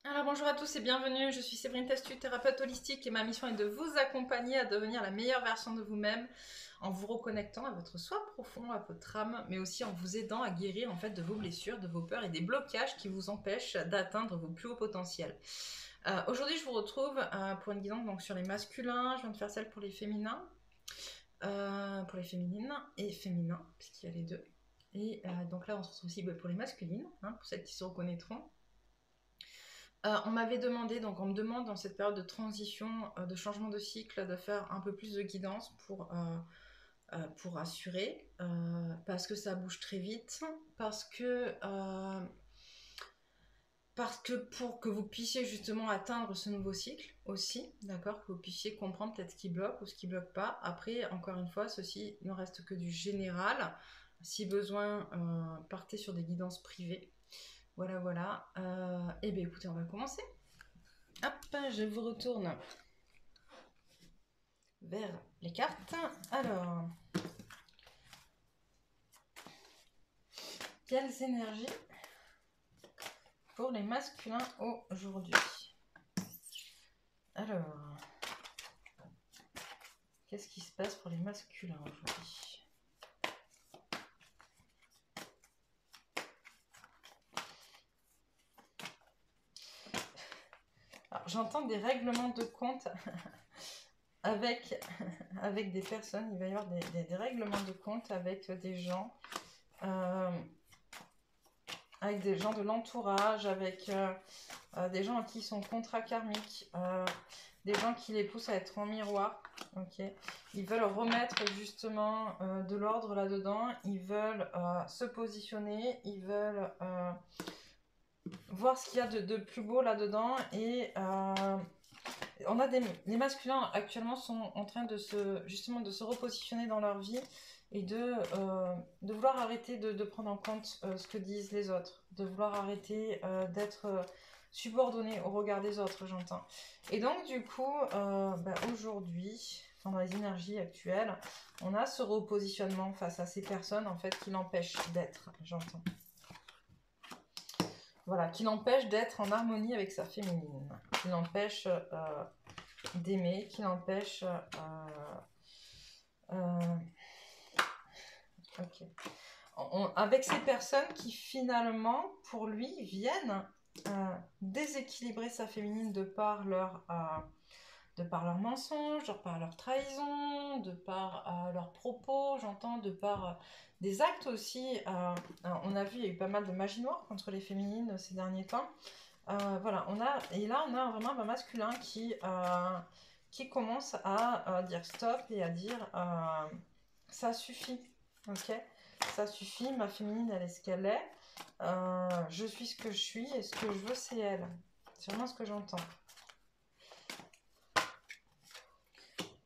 Alors bonjour à tous et bienvenue, je suis Séverine Testu, thérapeute holistique et ma mission est de vous accompagner à devenir la meilleure version de vous-même en vous reconnectant à votre soi profond, à votre âme, mais aussi en vous aidant à guérir en fait de vos blessures, de vos peurs et des blocages qui vous empêchent d'atteindre vos plus hauts potentiels. Aujourd'hui je vous retrouve pour une guidance donc, sur les masculins, je viens de faire celle pour les féminins, pour les féminines et féminins, puisqu'il y a les deux. Et donc là on se retrouve aussi pour les masculines, pour celles qui se reconnaîtront. On m'avait demandé, donc on me demande dans cette période de transition, de changement de cycle, de faire un peu plus de guidance pour assurer, parce que ça bouge très vite, parce que pour que vous puissiez justement atteindre ce nouveau cycle aussi, d'accord, que vous puissiez comprendre peut-être ce qui bloque ou ce qui bloque pas. Après, encore une fois, ceci ne reste que du général. Si besoin, partez sur des guidances privées. Voilà. Et bien écoutez, on va commencer. Hop, je vous retourne vers les cartes. Alors, quelles énergies pour les masculins aujourd'hui? Alors, qu'est-ce qui se passe pour les masculins aujourd'hui? Alors, j'entends des règlements de compte avec des personnes. Il va y avoir des règlements de compte avec des gens. Avec des gens de l'entourage, avec des gens à qui ils sont contrats karmiques, des gens qui les poussent à être en miroir. Okay. Ils veulent remettre justement de l'ordre là-dedans, ils veulent se positionner, ils veulent voir ce qu'il y a de plus beau là-dedans. Et on a les masculins actuellement sont en train de se repositionner dans leur vie et de vouloir arrêter de prendre en compte ce que disent les autres, de vouloir arrêter d'être subordonné au regard des autres, j'entends. Et donc du coup, aujourd'hui, dans les énergies actuelles, on a ce repositionnement face à ces personnes en fait qui l'empêchent d'être, j'entends. Voilà, qui l'empêche d'être en harmonie avec sa féminine, qui l'empêche d'aimer, qui l'empêche... ok. Avec ces personnes qui finalement, pour lui, viennent déséquilibrer sa féminine de par leur mensonge, de par leur trahison, de par leurs propos, j'entends, de par des actes aussi. On a vu, il y a eu pas mal de magie noire contre les féminines ces derniers temps. Voilà, et là on a vraiment un masculin qui commence à dire stop et à dire ça suffit, ok? Ça suffit, ma féminine elle est ce qu'elle est, je suis ce que je suis et ce que je veux c'est elle. C'est vraiment ce que j'entends.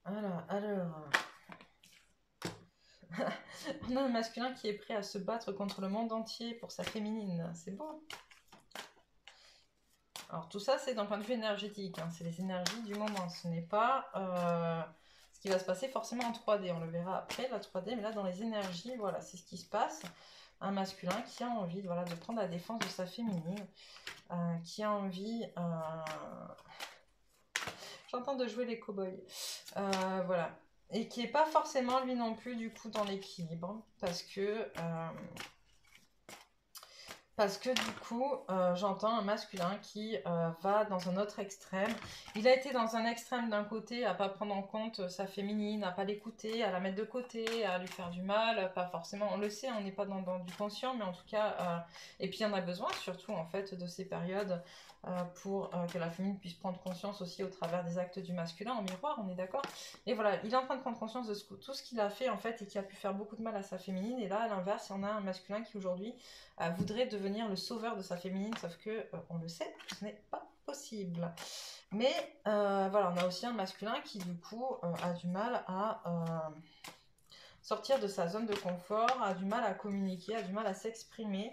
Alors, on a un masculin qui est prêt à se battre contre le monde entier pour sa féminine, c'est beau. Alors tout ça c'est d'un point de vue énergétique, hein. C'est les énergies du moment, ce n'est pas ce qui va se passer forcément en 3D, on le verra après la 3D, mais là dans les énergies, voilà, c'est ce qui se passe. Un masculin qui a envie voilà, de prendre la défense de sa féminine, qui a envie... J'entends de jouer les cow-boys. Voilà. Et qui n'est pas forcément lui non plus du coup dans l'équilibre, parce que du coup, j'entends un masculin qui va dans un autre extrême. Il a été dans un extrême d'un côté, à pas prendre en compte sa féminine, à pas l'écouter, à la mettre de côté, à lui faire du mal, pas forcément, on le sait, on n'est pas dans du conscient, mais en tout cas, et puis il y en a besoin surtout en fait de ces périodes pour que la féminine puisse prendre conscience aussi au travers des actes du masculin en miroir, on est d'accord? Et voilà, il est en train de prendre conscience de tout ce qu'il a fait en fait et qui a pu faire beaucoup de mal à sa féminine. Et là, à l'inverse, il y en a un masculin qui aujourd'hui voudrait devenir le sauveur de sa féminine, sauf que, on le sait, ce n'est pas possible. Mais voilà, on a aussi un masculin qui du coup a du mal à sortir de sa zone de confort, a du mal à communiquer, a du mal à s'exprimer,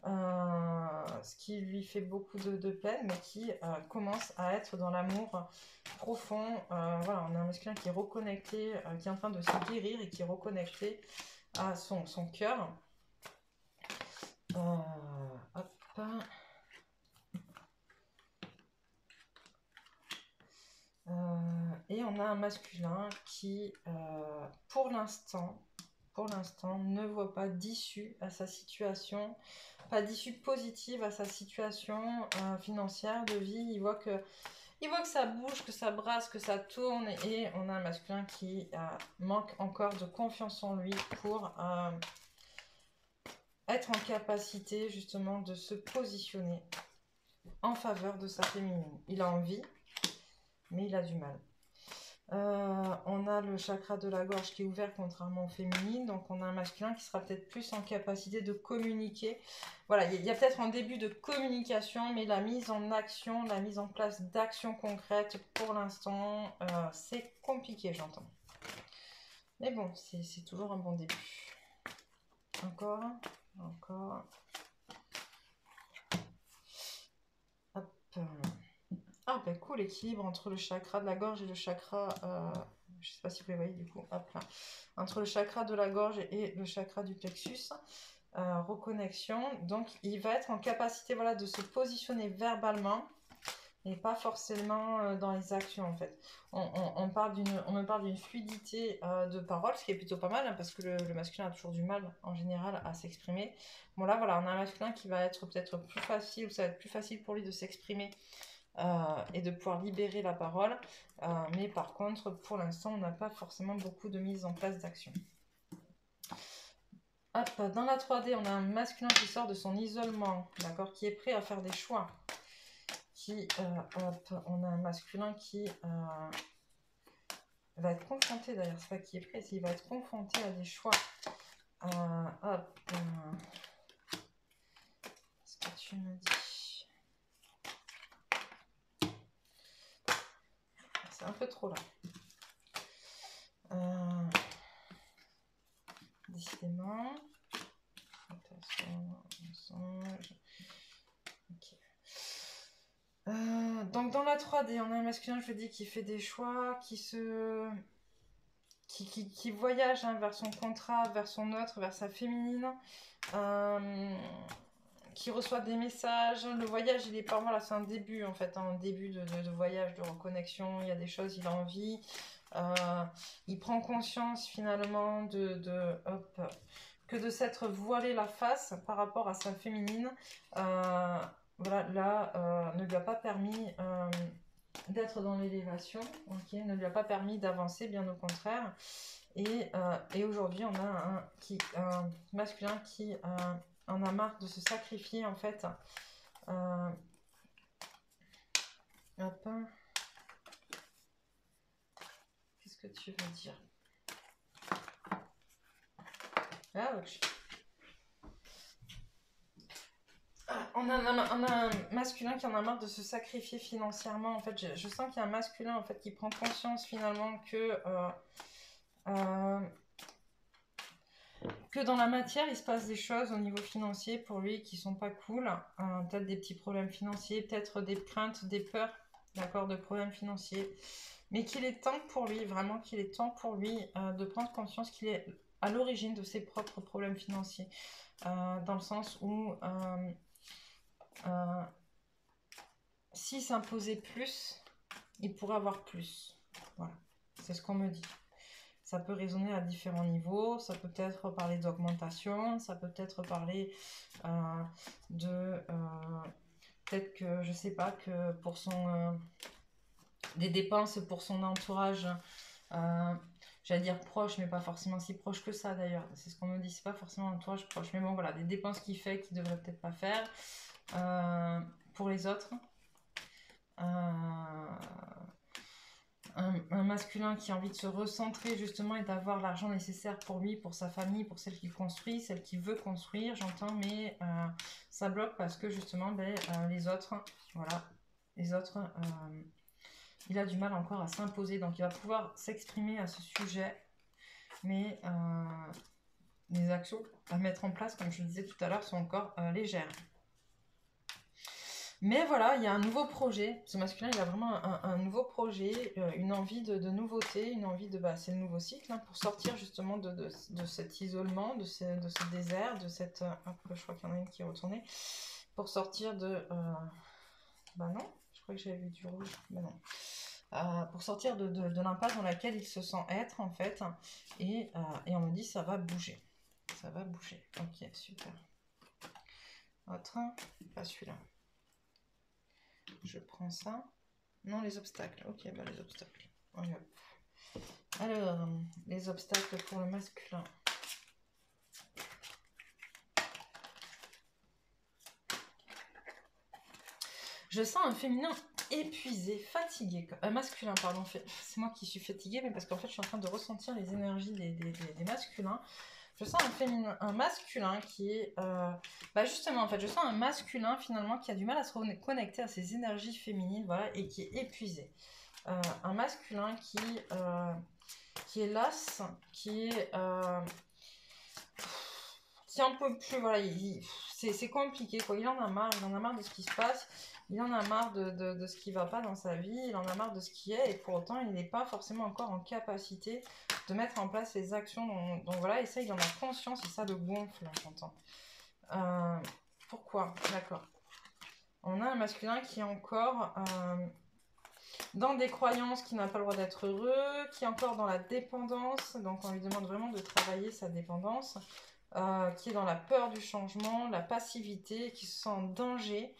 ce qui lui fait beaucoup de peine, mais qui commence à être dans l'amour profond. Voilà, on a un masculin qui est reconnecté, qui est en train de se guérir et qui est reconnecté à son cœur. Hop. on a un masculin qui, pour l'instant, ne voit pas d'issue à sa situation, pas d'issue positive à sa situation financière, de vie. Il voit que ça bouge, que ça brasse, que ça tourne, et on a un masculin qui manque encore de confiance en lui pour être en capacité justement de se positionner en faveur de sa féminine. Il a envie, mais il a du mal. On a le chakra de la gorge qui est ouvert contrairement au féminin, donc on a un masculin qui sera peut-être plus en capacité de communiquer. Voilà, il y a peut-être un début de communication, mais la mise en action, la mise en place d'actions concrètes, pour l'instant, c'est compliqué, j'entends. Mais bon, c'est toujours un bon début. Encore. Hop. Ah ben cool, l'équilibre entre le chakra de la gorge et le chakra, je sais pas si vous les voyez du coup, hop là, entre le chakra de la gorge et le chakra du plexus, reconnexion. Donc il va être en capacité, voilà, de se positionner verbalement et pas forcément dans les actions en fait. On me parle d'une fluidité de parole, ce qui est plutôt pas mal, hein, parce que le masculin a toujours du mal en général à s'exprimer. Bon là voilà, on a un masculin qui va être peut-être plus facile, ou ça va être plus facile pour lui de s'exprimer et de pouvoir libérer la parole, mais par contre pour l'instant on n'a pas forcément beaucoup de mise en place d'action. Hop, dans la 3D on a un masculin qui sort de son isolement, d'accord, qui est prêt à faire des choix, hop, on a un masculin qui va être confronté, d'ailleurs c'est pas qui est prêt, il va être confronté à des choix. Hop, qu'est-ce que tu me dis? C'est un peu trop là. Décidément. Attention, mensonge. Ok. Donc dans la 3D, on a un masculin, je dis, qui fait des choix, qui voyage vers son contrat, vers son autre, vers sa féminine, qui reçoit des messages. Le voyage, il est pas, voilà, c'est un début en fait, un début de voyage, de reconnexion. Il y a des choses, il a envie. Il prend conscience finalement que de s'être voilé la face par rapport à sa féminine, voilà, là, ne lui a pas permis d'être dans l'élévation, okay, ne lui a pas permis d'avancer, bien au contraire. Et aujourd'hui, on a un masculin qui en a marre de se sacrifier, en fait. Hop. Qu'est-ce que tu veux dire? Ouch. On a un masculin qui en a marre de se sacrifier financièrement. En fait, je sens qu'il y a un masculin en fait qui prend conscience finalement que dans la matière, il se passe des choses au niveau financier pour lui qui sont pas cool. Peut-être des petits problèmes financiers, peut-être des craintes, des peurs, d'accord, de problèmes financiers. Mais qu'il est temps pour lui, vraiment qu'il est temps pour lui de prendre conscience qu'il est à l'origine de ses propres problèmes financiers. Dans le sens où s'il s'imposait plus, il pourrait avoir plus. Voilà, c'est ce qu'on me dit. Ça peut résonner à différents niveaux, ça peut être parler d'augmentation, ça peut être parler peut-être que, je sais pas, que pour des dépenses pour son entourage, j'allais dire proche, mais pas forcément si proche que ça d'ailleurs, c'est ce qu'on me dit, c'est pas forcément un entourage proche, mais bon voilà, des dépenses qu'il fait qu'il devrait peut-être pas faire pour les autres. Un masculin qui a envie de se recentrer justement et d'avoir l'argent nécessaire pour lui, pour sa famille, pour celle qu'il construit, celle qu'il veut construire, j'entends, mais ça bloque parce que justement les autres, voilà, les autres, il a du mal encore à s'imposer, donc il va pouvoir s'exprimer à ce sujet, mais les actions à mettre en place, comme je le disais tout à l'heure, sont encore légères. Mais voilà, il y a un nouveau projet. Ce masculin, il a vraiment un nouveau projet, une envie de nouveauté, une envie de... c'est le nouveau cycle, hein, pour sortir justement de cet isolement, de ce désert, de cette... je crois qu'il y en a une qui est retournée. Pour sortir de... non, je crois que j'avais vu du rouge. Mais non. pour sortir de l'impasse dans laquelle il se sent être, en fait. Et on me dit, ça va bouger. Ça va bouger. Ok, super. Autre, pas celui-là. Je prends ça. Non, les obstacles. Ok, bah les obstacles. Alors, les obstacles pour le masculin. Je sens un féminin épuisé, fatigué. Masculin, pardon. C'est moi qui suis fatiguée, mais parce qu'en fait, je suis en train de ressentir les énergies des masculins. Je sens un masculin qui est... justement, en fait, je sens un masculin, finalement, qui a du mal à se connecter à ses énergies féminines, voilà, et qui est épuisé. Un masculin qui est las, qui est un peu plus... Voilà, c'est compliqué, quoi. Il en a marre de ce qui se passe. Il en a marre de ce qui ne va pas dans sa vie, il en a marre de ce qui est, et pour autant, il n'est pas forcément encore en capacité de mettre en place les actions. Donc voilà, et ça, il en a conscience, et ça le gonfle, j'entends. Pourquoi? D'accord. On a un masculin qui est encore dans des croyances qui n'a pas le droit d'être heureux, qui est encore dans la dépendance, donc on lui demande vraiment de travailler sa dépendance, qui est dans la peur du changement, la passivité, qui se sent en danger.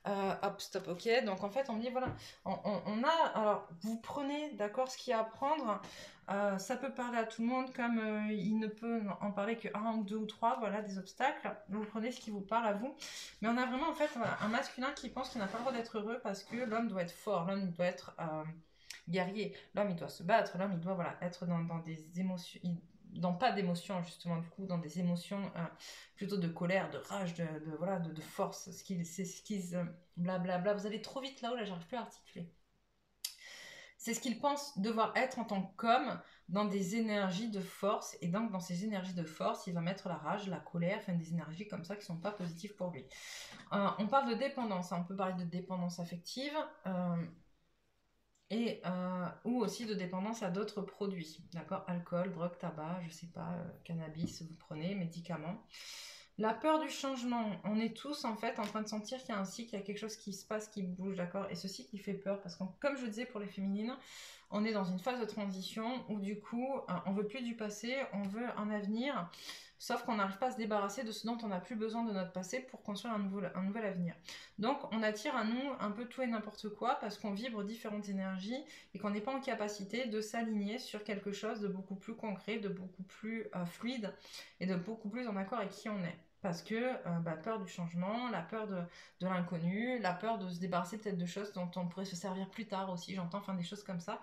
Hop, stop, ok. Donc en fait, on me dit, voilà, on a, alors vous prenez, d'accord, ce qu'il y a à prendre. Ça peut parler à tout le monde, comme il ne peut en parler que un ou deux ou trois, voilà, des obstacles. Vous prenez ce qui vous parle à vous. Mais on a vraiment, en fait, voilà, un masculin qui pense qu'il n'a pas le droit d'être heureux parce que l'homme doit être fort, l'homme doit être guerrier, l'homme il doit se battre, l'homme il doit, voilà, être dans des émotions... dans pas d'émotions justement, du coup dans des émotions plutôt de colère, de rage, de force, blablabla. Vous allez trop vite là-haut, là j'arrive plus à articuler. C'est ce qu'il pense devoir être en tant qu'homme dans des énergies de force, et donc dans ces énergies de force il va mettre la rage, la colère, enfin des énergies comme ça qui sont pas positives pour lui. On parle de dépendance, on peut parler de dépendance affective, ou aussi de dépendance à d'autres produits, d'accord, alcool, drogue, tabac, je sais pas, cannabis, vous prenez, médicaments. La peur du changement, on est tous en fait en train de sentir qu'il y a un cycle, qu'il y a quelque chose qui se passe, qui bouge, d'accord, et ceci qui fait peur, parce que comme je disais pour les féminines, on est dans une phase de transition où du coup, on veut plus du passé, on veut un avenir, sauf qu'on n'arrive pas à se débarrasser de ce dont on n'a plus besoin de notre passé pour construire un nouvel avenir. Donc on attire à nous un peu tout et n'importe quoi parce qu'on vibre différentes énergies et qu'on n'est pas en capacité de s'aligner sur quelque chose de beaucoup plus concret, de beaucoup plus fluide et de beaucoup plus en accord avec qui on est. Parce que peur du changement, la peur de l'inconnu, la peur de se débarrasser peut-être de choses dont on pourrait se servir plus tard aussi, j'entends, enfin des choses comme ça,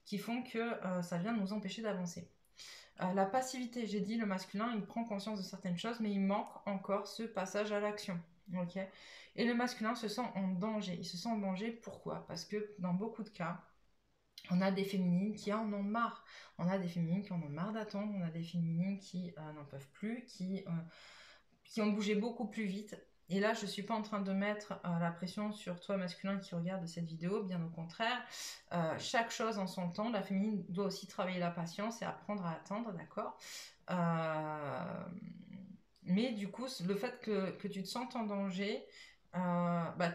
qui font que ça vient de nous empêcher d'avancer. La passivité, j'ai dit, le masculin, il prend conscience de certaines choses, mais il manque encore ce passage à l'action. Ok. Et le masculin se sent en danger. Il se sent en danger, pourquoi? Parce que dans beaucoup de cas, on a des féminines qui en ont marre. On a des féminines qui en ont marre d'attendre. On a des féminines qui n'en peuvent plus, qui ont bougé beaucoup plus vite. Et là, je ne suis pas en train de mettre la pression sur toi, masculin, qui regarde cette vidéo. Bien au contraire, chaque chose en son temps. La féminine doit aussi travailler la patience et apprendre à attendre, d'accord. Mais du coup, le fait que tu te sentes en danger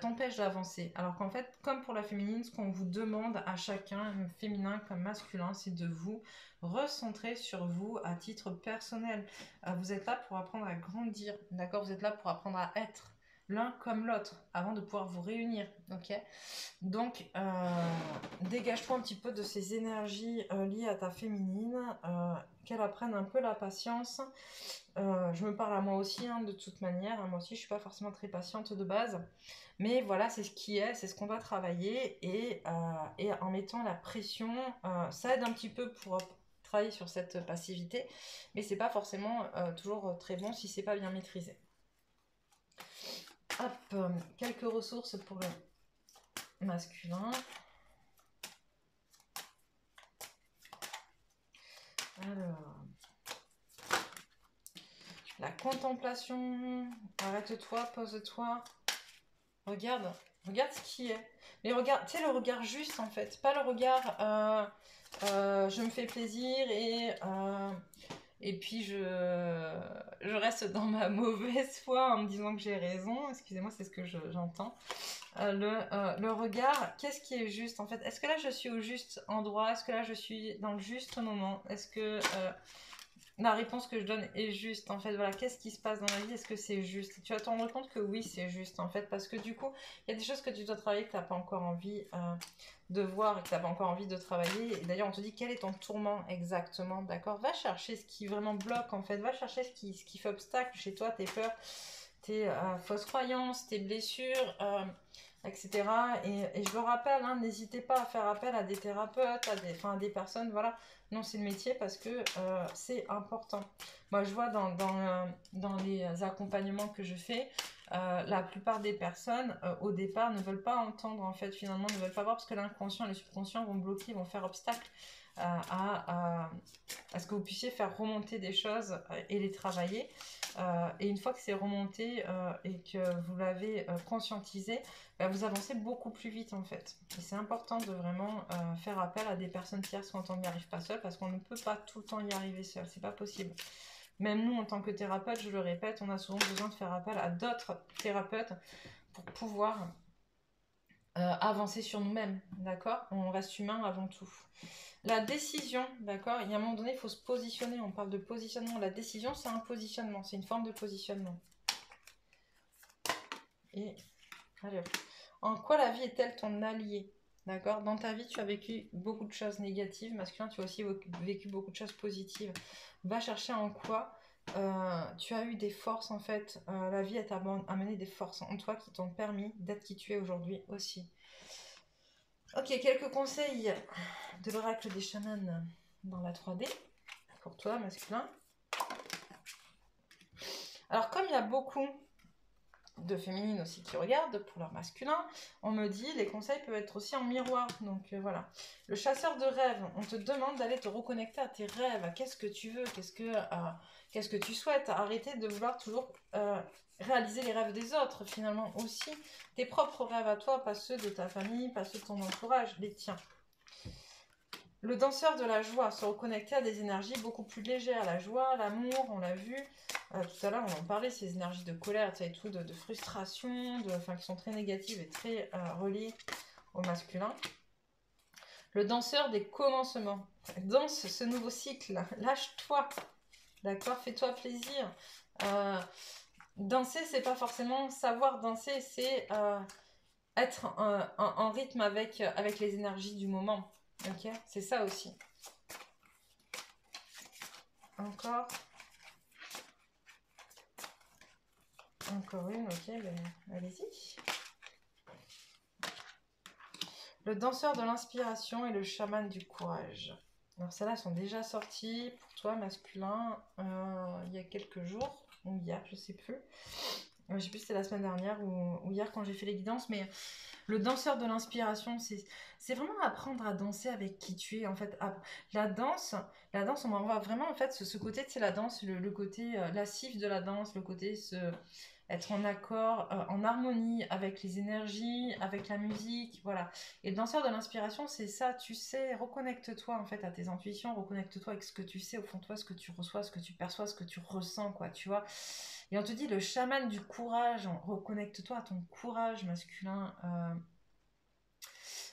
t'empêche d'avancer. Alors qu'en fait, comme pour la féminine, ce qu'on vous demande à chacun, féminin comme masculin, c'est de vous recentrer sur vous à titre personnel. Vous êtes là pour apprendre à grandir, d'accord? Vous êtes là pour apprendre à être l'un comme l'autre avant de pouvoir vous réunir, ok? Donc, dégage-toi un petit peu de ces énergies liées à ta féminine, qu'elle apprenne un peu la patience. Je me parle à moi aussi, hein, de toute manière. Moi aussi, je suis pas forcément très patiente de base. Mais voilà, c'est ce qui est, c'est ce qu'on va travailler. Et en mettant la pression, ça aide un petit peu pour travailler sur cette passivité. Mais c'est pas forcément toujours très bon si c'est pas bien maîtrisé. Hop, quelques ressources pour le masculin. Alors, la contemplation, arrête-toi, pose-toi, regarde ce qui est. Mais regarde, tu sais, le regard juste en fait, pas le regard je me fais plaisir et puis je reste dans ma mauvaise foi en me disant que j'ai raison. Excusez-moi, c'est ce que j'entends. le regard, qu'est-ce qui est juste en fait? Est-ce que là je suis au juste endroit? Est-ce que là je suis dans le juste moment? Est-ce que la réponse que je donne est juste en fait? Voilà, qu'est-ce qui se passe dans la vie? Est-ce que c'est juste? Tu vas te rendre compte que oui, c'est juste en fait, parce que du coup, il y a des choses que tu dois travailler que tu n'as pas encore envie de voir et que tu n'as pas encore envie de travailler. Et d'ailleurs, on te dit quel est ton tourment exactement, d'accord? Va chercher ce qui vraiment bloque en fait, va chercher ce qui fait obstacle chez toi, tes peurs, tes fausses croyances, tes blessures, etc. Et je le rappelle, hein, n'hésitez pas à faire appel à des thérapeutes, à des personnes, voilà. Non, c'est le métier parce que c'est important. Moi, je vois dans les accompagnements que je fais, la plupart des personnes, au départ, ne veulent pas entendre, en fait, finalement, ne veulent pas voir parce que l'inconscient et le subconscient vont bloquer, vont faire obstacle à ce que vous puissiez faire remonter des choses et les travailler. Et une fois que c'est remonté et que vous l'avez conscientisé, bah, vous avancez beaucoup plus vite en fait. Et c'est important de vraiment faire appel à des personnes tierces quand on n'y arrive pas seul, parce qu'on ne peut pas tout le temps y arriver seul, c'est pas possible. Même nous, en tant que thérapeute, je le répète, on a souvent besoin de faire appel à d'autres thérapeutes pour pouvoir avancer sur nous-mêmes, d'accord? On reste humain avant tout. La décision, d'accord? Il y a un moment donné, il faut se positionner. On parle de positionnement. La décision, c'est un positionnement. C'est une forme de positionnement. Et allez, en quoi la vie est-elle ton allié? D'accord? Dans ta vie, tu as vécu beaucoup de choses négatives. Masculin, tu as aussi vécu beaucoup de choses positives. Va chercher en quoi tu as eu des forces, en fait. La vie, elle t'a amené des forces en toi qui t'ont permis d'être qui tu es aujourd'hui aussi. Ok, quelques conseils de l'oracle des chamans dans la 3D pour toi, masculin. Alors, comme il y a beaucoup de féminines aussi qui regardent pour leur masculin, on me dit les conseils peuvent être aussi en miroir. Donc voilà. Le chasseur de rêves, on te demande d'aller te reconnecter à tes rêves, à qu'est-ce que tu veux, qu'est-ce que tu souhaites. Arrêter de vouloir toujours réaliser les rêves des autres, finalement aussi. Tes propres rêves à toi, pas ceux de ta famille, pas ceux de ton entourage, les tiens. Le danseur de la joie, se reconnecter à des énergies beaucoup plus légères, la joie, l'amour, on l'a vu. Tout à l'heure, on en parlait, ces énergies de colère, et tout, de frustration, qui sont très négatives et très reliées au masculin. Le danseur des commencements, danse ce nouveau cycle, lâche-toi, d'accord, fais-toi plaisir. Danser, c'est pas forcément savoir danser, c'est être en rythme avec les énergies du moment. Ok, c'est ça aussi. Encore une, ok, ben, allez-y. Le danseur de l'inspiration et le chaman du courage. Alors celles-là sont déjà sorties pour toi, masculin, il y a quelques jours, ou hier, je sais plus. Je sais plus si c'était la semaine dernière ou hier quand j'ai fait les guidances, mais le danseur de l'inspiration, c'est vraiment apprendre à danser avec qui tu es. En fait, la danse, on en voit vraiment en fait ce côté, c'est la danse, le côté lascif de la danse, le côté être en accord, en harmonie avec les énergies, avec la musique, voilà. Et le danseur de l'inspiration, c'est ça, tu sais, reconnecte-toi en fait à tes intuitions, reconnecte-toi avec ce que tu sais au fond de toi, ce que tu reçois, ce que tu perçois, ce que tu ressens, quoi, tu vois. Et on te dit le chaman du courage, reconnecte-toi à ton courage masculin.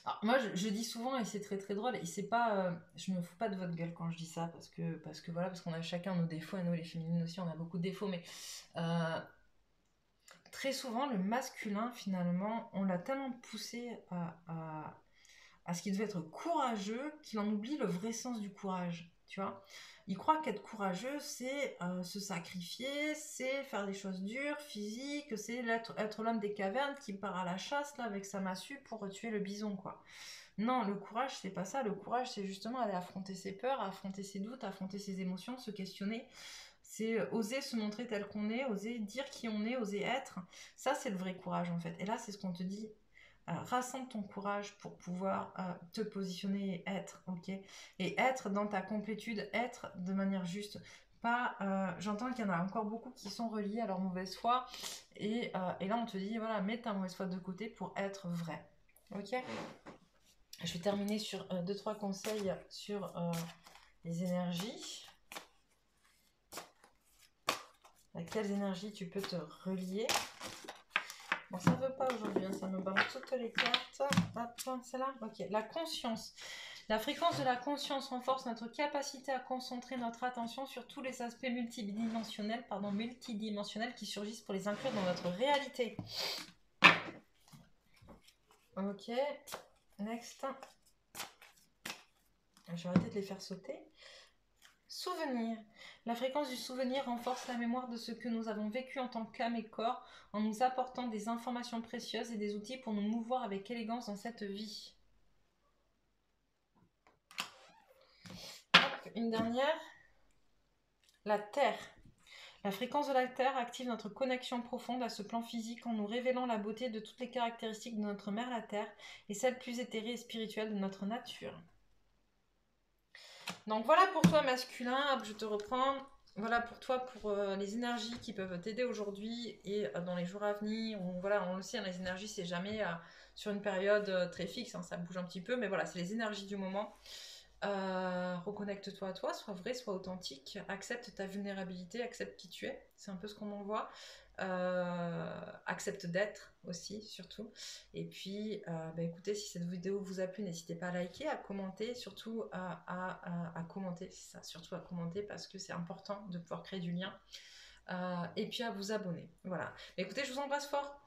Alors, moi, je dis souvent, et c'est très très drôle, et c'est pas, je me fous pas de votre gueule quand je dis ça, parce que voilà, parce qu'on a chacun nos défauts, et nous les féminines aussi, on a beaucoup de défauts, mais très souvent, le masculin, finalement, on l'a tellement poussé à ce qu'il devait être courageux qu'il en oublie le vrai sens du courage, tu vois. Il croit qu'être courageux, c'est se sacrifier, c'est faire des choses dures, physiques, c'est être l'homme des cavernes qui part à la chasse là avec sa massue pour tuer le bison, quoi. Non, le courage, c'est pas ça. Le courage, c'est justement aller affronter ses peurs, affronter ses doutes, affronter ses émotions, se questionner. C'est oser se montrer tel qu'on est, oser dire qui on est, oser être. Ça, c'est le vrai courage, en fait. Et là, c'est ce qu'on te dit. Rassemble ton courage pour pouvoir te positionner et être, ok? Et être dans ta complétude, être de manière juste. Pas, j'entends qu'il y en a encore beaucoup qui sont reliés à leur mauvaise foi. Et là, on te dit, voilà, mets ta mauvaise foi de côté pour être vrai. Ok? Je vais terminer sur 2-3 conseils sur les énergies. À quelles énergies tu peux te relier? Bon, ça veut pas aujourd'hui, hein, ça me balance toutes les cartes. Hop, c'est là. Ok, la conscience. La fréquence de la conscience renforce notre capacité à concentrer notre attention sur tous les aspects multidimensionnels qui surgissent pour les inclure dans notre réalité. Ok, next. Je vais arrêter de les faire sauter. Souvenir. La fréquence du souvenir renforce la mémoire de ce que nous avons vécu en tant qu'âme et corps en nous apportant des informations précieuses et des outils pour nous mouvoir avec élégance dans cette vie. Hop, une dernière. La Terre. La fréquence de la Terre active notre connexion profonde à ce plan physique en nous révélant la beauté de toutes les caractéristiques de notre mère la Terre et celles plus éthérées et spirituelles de notre nature. Donc voilà pour toi masculin, hop, je te reprends. Voilà pour toi, pour les énergies qui peuvent t'aider aujourd'hui et dans les jours à venir. Voilà, on le sait, hein, les énergies, c'est jamais sur une période très fixe, hein, ça bouge un petit peu, mais voilà, c'est les énergies du moment. Reconnecte-toi à toi, sois vrai, sois authentique, accepte ta vulnérabilité, accepte qui tu es, c'est un peu ce qu'on m'envoie. Accepte d'être aussi, surtout. Et puis, écoutez, si cette vidéo vous a plu, n'hésitez pas à liker, à commenter, surtout à commenter, c'est ça, surtout à commenter parce que c'est important de pouvoir créer du lien. Et puis à vous abonner. Voilà. Écoutez, je vous embrasse fort.